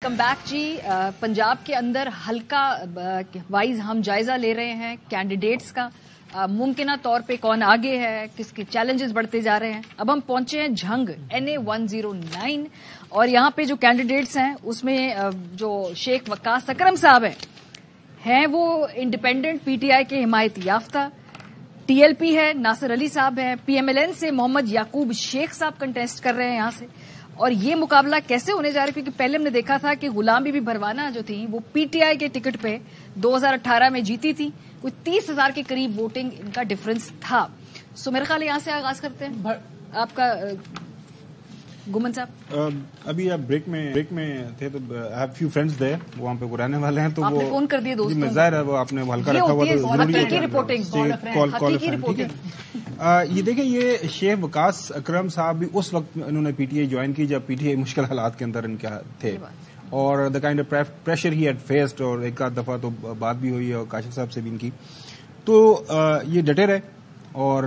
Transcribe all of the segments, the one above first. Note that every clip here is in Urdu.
ویلکم بیک جی. پنجاب کے اندر حلقہ وائز ہم جائزہ لے رہے ہیں کینڈیڈیٹس کا. ممکنہ طور پہ کون آگے ہے, کس کے چیلنجز بڑھتے جا رہے ہیں. اب ہم پہنچے ہیں جھنگ NA109 اور یہاں پہ جو کینڈیڈیٹس ہیں اس میں جو شیخ وقاص اکرم صاحب ہیں وہ انڈیپینڈنٹ PTI کے حمایت یافتہ. TLP ہے, ناصر علی صاحب ہیں. PMLN سے محمد یعقوب شیخ صاحب کنٹیسٹ کر رہے ہیں یہاں سے. اور یہ مقابلہ کیسے ہونے جا رہا ہے, کیونکہ پہلے ہم نے دیکھا تھا کہ غلام بی بی بھروانہ جو تھی وہ PTI کے ٹکٹ پہ 2018 میں جیتی تھی. کوئی 30,000 کے قریب ووٹنگ ان کا ڈفرنس تھا. سو میرے خیال یہاں سے آغاز کرتے ہیں. آپ کا گمن صاحب ابھی آپ بریک میں تھے تو ہیو فیو فرینڈس دے وہاں پہ وہ رہنے والے ہیں, تو وہ فون کر دیے دوستوں. ظاہر ہے وہ آپ نے ہلکا رکھا ہوا تو حقیقی رپورٹنگ. یہ دیکھیں, یہ شیخ وقاص اکرم صاحب بھی اس وقت انہوں نے PTI جوائن کی جب PTI مشکل حالات کے اندر ان کے تھے, اور the kind of pressure he had faced, اور ایک آدھ دفعہ تو بات بھی ہوئی ہے اور کاشف صاحب سے بھی ان کی. تو یہ ڈٹے رہے اور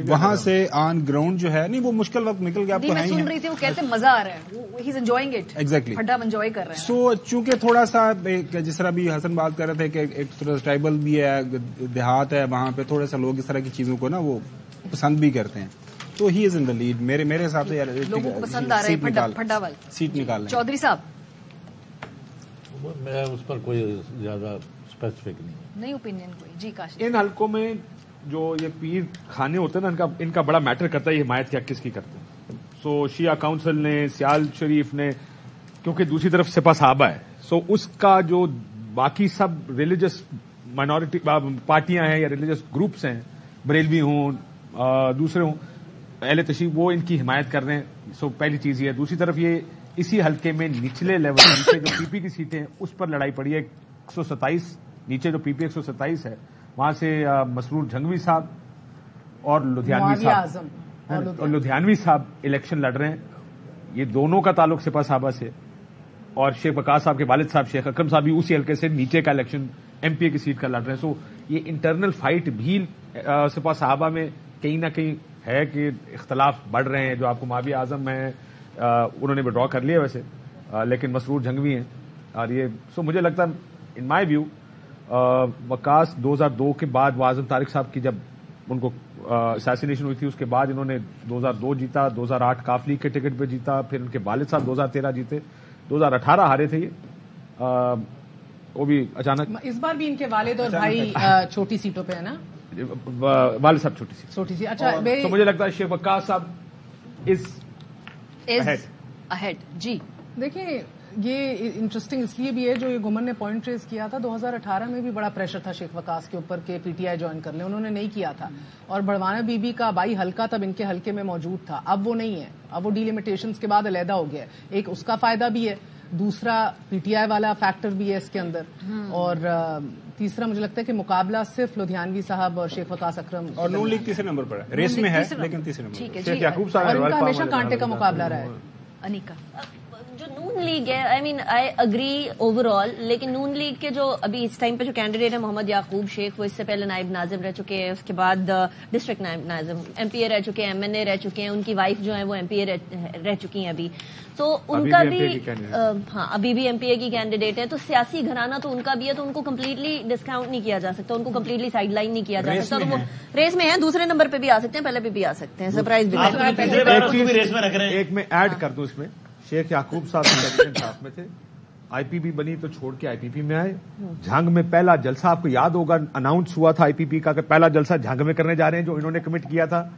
وہاں سے آن گراؤنڈ جو ہے نہیں وہ مشکل وقت نکل گیا. آپ کو میں سن رہی تھی وہ کہتے مزہ آ رہا ہے, he is enjoying it. Exactly, ہڈا انجوائے کر رہے ہیں. سو چونکہ تھوڑا سا جس طرح بھی حسن بات کر رہے تھے کہ ایک تھوڑا ٹرائبل بھی ہے, دیہات ہے, وہاں پہ تھوڑا سا لوگ اس طرح کی چیزوں کو نا وہ پسند بھی کرتے ہیں. تو ہی از ان دا لیڈ میرے حساب سے. لوگوں کو پسند آ رہا ہے پھڈا وال سیٹ نکال لیں. چودھری صاحب میں اس پر کوئی زیادہ اسپیسیفک نہیں اوپینین کوئی. جی کاشف, ان حلقوں میں جو یہ پیر خانے ہوتے ہیں نا ان کا بڑا میٹر کرتا ہے یہ حمایت کیا کس کی کرتے ہیں. سو شیعہ کاؤنسل نے, سیال شریف نے, کیونکہ دوسری طرف سپہ صحابہ ہے, سو اس کا جو باقی سب ریلیجس مائنورٹی پارٹیاں ہیں یا ریلیجس گروپس ہیں, بریلوی ہوں دوسرے ہوں اہل تشیع, وہ ان کی حمایت کر رہے ہیں. سو پہلی چیز یہ ہے. دوسری طرف یہ اسی حلقے میں نچلے لیول نیچے جو PP کی سیٹیں ہیں اس پر لڑائی پڑی ہے. 127 نیچے جو PP 127 ہے وہاں سے مسرور جھنگوی صاحب اور لدھیانوی صاحب الیکشن لڑ رہے ہیں. یہ دونوں کا تعلق سپہ صحابہ سے, اور شیخ وقاص صاحب کے والد صاحب شیخ اکرم صاحب بھی اسی حلقے سے نیچے کا الیکشن MPA کی سیٹ کا لڑ رہے ہیں. سو یہ انٹرنل فائٹ بھی سپہ صحابہ میں کہیں نہ کہیں ہے کہ اختلاف بڑھ رہے ہیں. جو آپ کو مابی اعظم ہیں انہوں نے ڈرا کر لیا ویسے, لیکن مسرور جھنگوی ہیں. اور یہ سو مجھے لگتا ہے ان مائی ویو وقاص 2002 کے بعد اعظم طارق صاحب کی جب ان کو اسیسینیشن ہوئی تھی اس کے بعد انہوں نے 2002 جیتا, 2008 کاف لیگ کے ٹکٹ پہ جیتا, پھر ان کے والد صاحب 2013 جیتے, 2018 ہارے تھے یہ, وہ بھی اچانک. اس بار بھی ان کے والد اور بھائی چھوٹی سیٹوں پہ ہے نا, والد صاحب چھوٹی سی. اچھا, تو مجھے لگتا ہے شیخ وقاص صاحب اہیڈ. جی دیکھیں, یہ انٹرسٹنگ اس لیے بھی ہے جو یہ گمن نے پوائنٹ ریز کیا تھا. 2018 میں بھی بڑا پریشر تھا شیخ وقاص کے اوپر کہ PTI جوائن کر لیں, انہوں نے نہیں کیا تھا. اور بھروانہ بی بی کا بائی حلقہ تب ان کے حلقے میں موجود تھا, اب وہ نہیں ہے. اب وہ ڈیلیمیٹیشنز کے بعد علیحدہ ہو گیا ہے. ایک اس کا فائدہ بھی ہے, دوسرا PTI والا فیکٹر بھی ہے اس کے اندر, اور تیسرا مجھے لگتا ہے کہ مقابلہ صرف لدھیانوی صاحب اور شیخ وقاص اکرم, اور نون لیگ تیسرے نمبر پر ہے, ریس میں ہے لیکن تیسرے نمبر پر. شیخ یعقوب اور ان کا صاحب ہمیشہ کانٹے کا مقابلہ رہا ہے. انیکا جو نون لیگ ہے, آئی مین آئی اگری اوور آل, لیکن نون لیگ کے جو ابھی اس ٹائم پہ جو کینڈیڈیٹ ہے محمد یعقوب شیخ, وہ اس سے پہلے نائب ناظم رہ چکے ہیں, اس کے بعد ڈسٹرکٹ نائب ناظم MPA رہ چکے ہیں, MNA رہ چکے ہیں, ان کی وائف جو ہے وہ MPA رہ چکی ہیں ابھی. تو ان کا بھی ہاں ابھی بھی MPA کی کینڈیڈیٹ ہے. تو سیاسی گھرانہ تو ان کا بھی ہے, تو ان کو کمپلیٹلی ڈسکاؤنٹ نہیں کیا جا سکتا, ان کو کمپلیٹلی سائڈ لائن نہیں کیا جا سکتا. تو وہ ریس میں ہیں, دوسرے نمبر پہ بھی آ سکتے ہیں, پہلے بھی آ سکتے ہیں. سرپرائز بھی ایک میں ایڈ کر دوں اس میں, شیخ یعقوب صاحب پریزیڈنٹ ساتھ میں تھے, IPP بنی تو چھوڑ کے IPP میں آئے. جھنگ میں پہلا جلسہ آپ کو یاد ہوگا اناؤنس ہوا تھا IPP کا کہ پہلا جلسہ جھنگ میں کرنے جا رہے ہیں, جو انہوں نے کمٹ کیا تھا.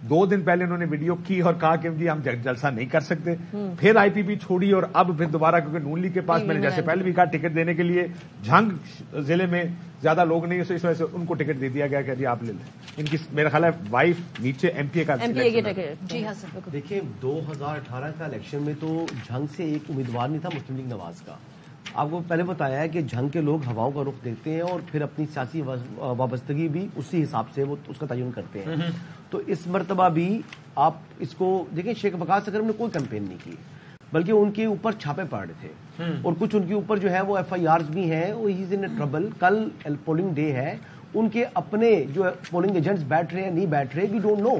2 دن پہلے انہوں نے ویڈیو کی اور کہا کہ جی ہم جلسہ نہیں کر سکتے. پھر IPP چھوڑی اور اب پھر دوبارہ, کیونکہ نون لیگ کے پاس میں نے جیسے پہلے بھی کہا ٹکٹ دینے کے لیے جھنگ ضلع میں زیادہ لوگ نہیں, اس وجہ سے ان کو ٹکٹ دے دیا گیا کہ جی آپ لے لیں. ان کی میرا خیال ہے وائف نیچے MPA کا ٹکٹ. جی ہاں سر, دیکھیں 2018 کا الیکشن میں تو جھنگ سے ایک امیدوار نہیں تھا مسلم لیگ نواز کا. آپ کو پہلے بتایا ہے کہ جھنگ کے لوگ ہواؤں کا رخ دیکھتے ہیں اور پھر اپنی سیاسی وابستگی بھی اسی حساب سے وہ اس کا تعین کرتے ہیں. تو اس مرتبہ بھی آپ اس کو دیکھیں, شیخ وقاص اکرم نے کوئی کیمپین نہیں کی, بلکہ ان کے اوپر چھاپے پڑ رہے تھے, اور کچھ ان کے اوپر جو ہے وہ FIRs بھی ہیں. وہ ہی از ان ٹربل. کل پولنگ ڈے ہے, ان کے اپنے جو پولنگ ایجنٹس بیٹھ رہے ہیں نہیں بیٹھ رہے, وی ڈونٹ نو.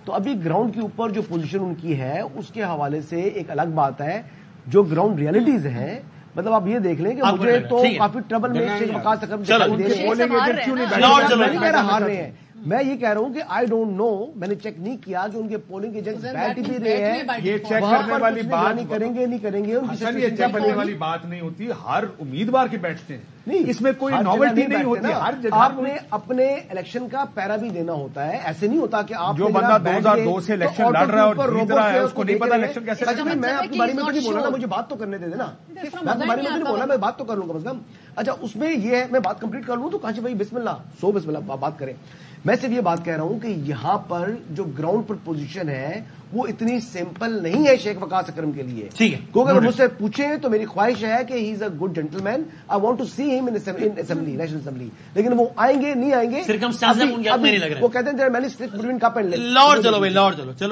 تو ابھی گراؤنڈ کے اوپر جو پوزیشن ان کی ہے اس کے حوالے سے ایک الگ بات ہے. جو گراؤنڈ ریئلٹیز ہیں، مطلب آپ یہ دیکھ لیں کہ مجھے تو کافی ٹربل میں شیخ وقاص اکرم دکھائی دے رہے ہیں. میں نہیں کہہ رہا ہار رہے ہیں، میں یہ کہہ رہا ہوں کہ آئی ڈونٹ نو، میں نے چیک نہیں کیا کہ ان کے پولنگ ایجنٹ بیٹھ بھی رہے ہیں، یہ چیک کرنے والی بات نہیں کریں گے یہ چیک کرنے والی بات نہیں ہوتی. ہر امیدوار کے بیٹھتے ہیں، نہیں اس میں کوئی ناولٹی نہیں ہوتی. ہر جگہ آپ نے اپنے الیکشن کا پیرا بھی دینا ہوتا ہے. ایسے نہیں ہوتا کہ آپ جو بندہ 2002 سے الیکشن لڑ رہا ہے اور جیت رہا ہے اس کو نہیں پتا الیکشن کیسے. اچھا میں آپ کے بارے میں تو نہیں بولا نا، مجھے بات تو کرنے دے دینا. میں آپ کے بارے میں تو نہیں بولا، میں بات تو کر لوں کم از کم. اچھا اس میں یہ ہے، میں بات کمپلیٹ کر لوں تو کاشف بھائی بسم اللہ بسم اللہ بات کریں. میں صرف یہ بات کہہ رہا ہوں کہ یہاں پر جو گراؤنڈ پر پوزیشن ہے وہ اتنی سمپل نہیں ہے شیخ وقاص اکرم کے لیے. ٹھیک ہے، کیونکہ اگر مجھ سے پوچھیں تو میری خواہش ہے کہ he is a good gentleman, I want to see him in assembly, national assembly. لیکن وہ آئیں گے نہیں آئیں گے، وہ کہتے ہیں میں نے لارڈ چلو بھائی، لارڈ چلو.